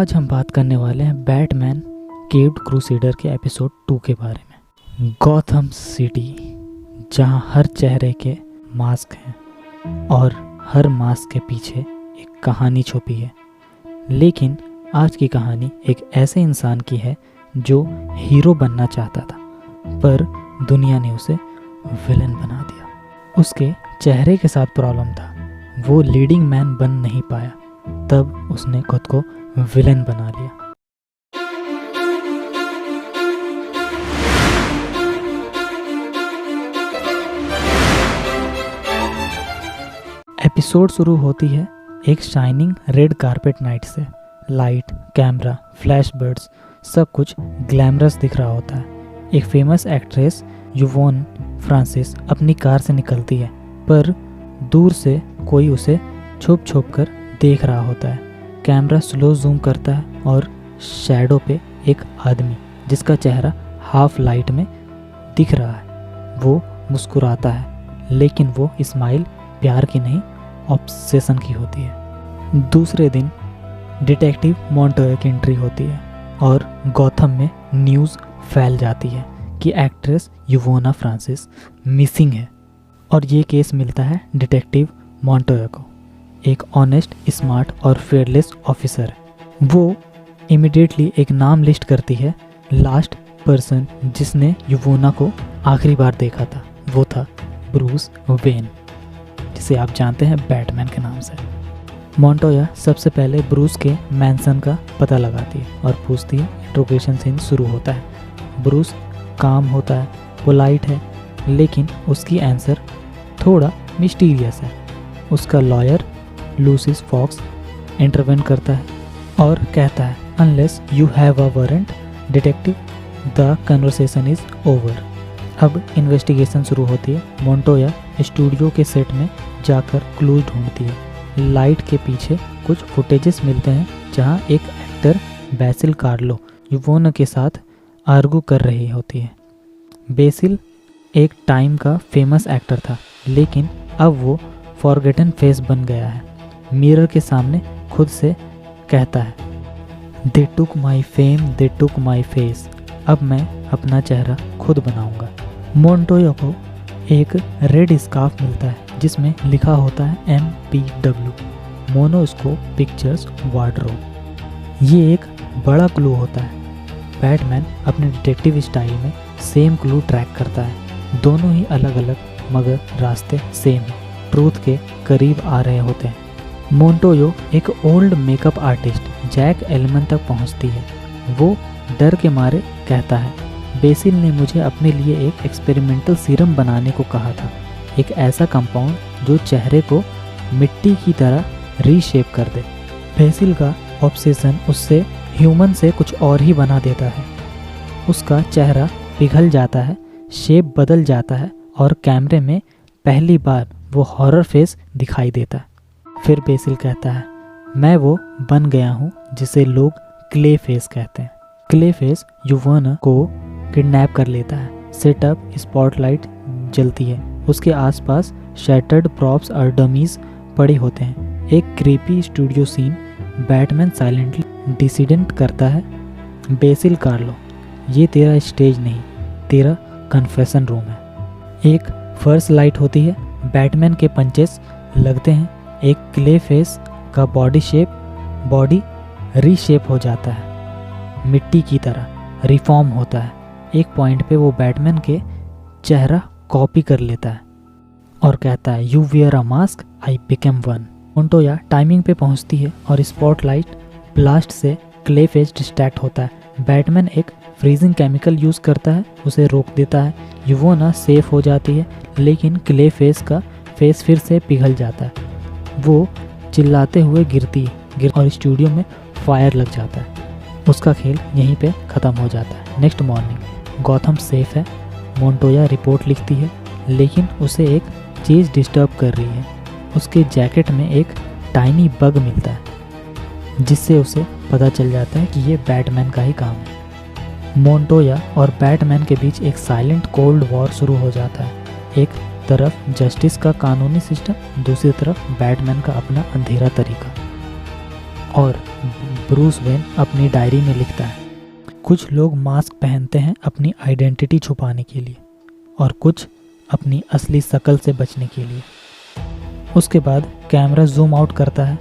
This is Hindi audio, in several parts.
आज हम बात करने वाले हैं बैटमैन केव्ड क्रूसेडर के एपिसोड 2 के बारे में। गॉथम सिटी, जहां हर चेहरे के मास्क हैं और हर मास्क के पीछे एक कहानी छुपी है। लेकिन आज की कहानी एक ऐसे इंसान की है जो हीरो बनना चाहता था, पर दुनिया ने उसे विलन बना दिया। उसके चेहरे के साथ प्रॉब्लम था, वो लीडिंग मैन बन नहीं पाया, तब उसने खुद को विलन बना लिया। एपिसोड शुरू होती है एक शाइनिंग रेड कारपेट नाइट से। लाइट, कैमरा, फ्लैशबर्ड्स, सब कुछ ग्लैमरस दिख रहा होता है। एक फेमस एक्ट्रेस युवोन फ्रांसिस अपनी कार से निकलती है, पर दूर से कोई उसे छुप छुप कर देख रहा होता है। कैमरा स्लो जूम करता है और शैडो पे एक आदमी जिसका चेहरा हाफ लाइट में दिख रहा है, वो मुस्कुराता है, लेकिन वो स्माइल प्यार की नहीं ऑब्सेशन की होती है। दूसरे दिन डिटेक्टिव मॉन्टोया की एंट्री होती है और गॉथम में न्यूज़ फैल जाती है कि एक्ट्रेस युवोना फ्रांसिस मिसिंग है। और ये केस मिलता है डिटेक्टिव मॉन्टोया को। एक ऑनेस्ट, स्मार्ट और फेयरलेस ऑफिसर है। वो इमिडिएटली एक नाम लिस्ट करती है। लास्ट पर्सन जिसने युवोना को आखिरी बार देखा था वो था ब्रूस वेन, जिसे आप जानते हैं बैटमैन के नाम से। मॉन्टोया सबसे पहले ब्रूस के मैंसन का पता लगाती है और पूछती है। इंट्रोगेशन सीन शुरू होता है। ब्रूस काम होता है, पोलाइट है, लेकिन उसकी आंसर थोड़ा मिस्टीरियस है। उसका लॉयर लूसिस फॉक्स इंटरवेन करता है और कहता है, unless you have a warrant detective, the conversation is over. अब इन्वेस्टिगेशन शुरू होती है। मॉन्टोया स्टूडियो के सेट में जाकर क्लूज ढूंढती है। लाइट के पीछे कुछ फुटेजेस मिलते हैं जहां एक एक्टर बेसिल कार्लो युवोना के साथ आर्गू कर रही होती है। बेसिल एक टाइम का फेमस एक्टर था, लेकिन अब वो फॉरगेटन फेस बन गया है। मिरर के सामने खुद से कहता है, दे टुक माई fame, they took my face. अब मैं अपना चेहरा खुद बनाऊंगा। मॉन्टोया को एक रेड स्कार्फ मिलता है जिसमें लिखा होता है MPW, मोनोस्कोप पिक्चर्स वार्डरोब। ये एक बड़ा क्लू होता है। बैटमैन अपने डिटेक्टिव स्टाइल में सेम क्लू ट्रैक करता है। दोनों ही अलग अलग, मगर रास्ते सेम है, ट्रूथ के करीब आ रहे होते हैं। मॉन्टोया एक old makeup artist Jack Elman तक पहुंचती है। वो डर के मारे कहता है, बेसिल ने मुझे अपने लिए एक एक्सपेरिमेंटल सीरम बनाने को कहा था, एक ऐसा कंपाउंड जो चेहरे को मिट्टी की तरह रीशेप कर दे। बेसिल का ऑब्सेशन उससे ह्यूमन से कुछ और ही बना देता है। उसका चेहरा पिघल जाता है, शेप बदल जाता है और कैमरे में पहली बार वो हॉरर फेस दिखाई देता है। फिर बेसिल कहता है, मैं वो बन गया हूँ जिसे लोग क्ले फेस कहते हैं। क्ले फेस युवोना को किडनैप कर लेता है। सेटअप स्पॉटलाइट जलती है। उसके आसपास शैटर्ड प्रॉप्स और डमीज पड़े होते हैं। एक creepy studio scene. Batman silently डिसिडेंट करता है, बेसिल कार्लो, ये तेरा स्टेज नहीं, तेरा कन्फेशन रूम है। एक फर्स्ट लाइट होती है। बैटमैन के पंचेस लगते हैं। एक क्ले फेस का बॉडी रीशेप हो जाता है, मिट्टी की तरह रिफॉर्म होता है। एक पॉइंट पे वो बैटमैन के चेहरा कॉपी कर लेता है और कहता है, you wear a mask, I become one. Montoya timing पे पहुंचती है और स्पॉटलाइट ब्लास्ट से क्ले फेस डिस्ट्रैक्ट होता है। बैटमैन एक फ्रीजिंग केमिकल यूज़ करता है, उसे रोक देता है। युवोना सेफ हो जाती है, लेकिन क्ले फेस का फेस फिर से पिघल जाता है। वो चिल्लाते हुए गिरती और स्टूडियो में फायर लग जाता है। उसका खेल यहीं पे ख़त्म हो जाता है। नेक्स्ट मॉर्निंग गॉथम सेफ है। मॉन्टोया रिपोर्ट लिखती है, लेकिन उसे एक चीज़ डिस्टर्ब कर रही है। उसके जैकेट में एक टाइनी बग मिलता है, जिससे उसे पता चल जाता है कि ये बैटमैन का ही काम है। मॉन्टोया और बैटमैन के बीच एक साइलेंट कोल्ड वॉर शुरू हो जाता है। एक तरफ जस्टिस का कानूनी सिस्टम, दूसरी तरफ बैटमैन का अपना अंधेरा तरीका। और ब्रूस वेन अपनी डायरी में लिखता है। कुछ लोग मास्क पहनते हैं अपनी आइडेंटिटी छुपाने के लिए और कुछ अपनी असली शक्ल से बचने के लिए। उसके बाद कैमरा जूम आउट करता है,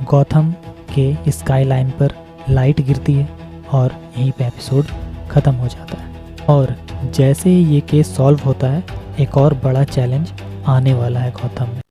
गॉथम के स्काईलाइन पर लाइट गिरती है और यहीं पे एपिसोड ख़त्म हो जाता है। और जैसे ही ये केस सॉल्व होता है, एक और बड़ा चैलेंज आने वाला है गॉथम में।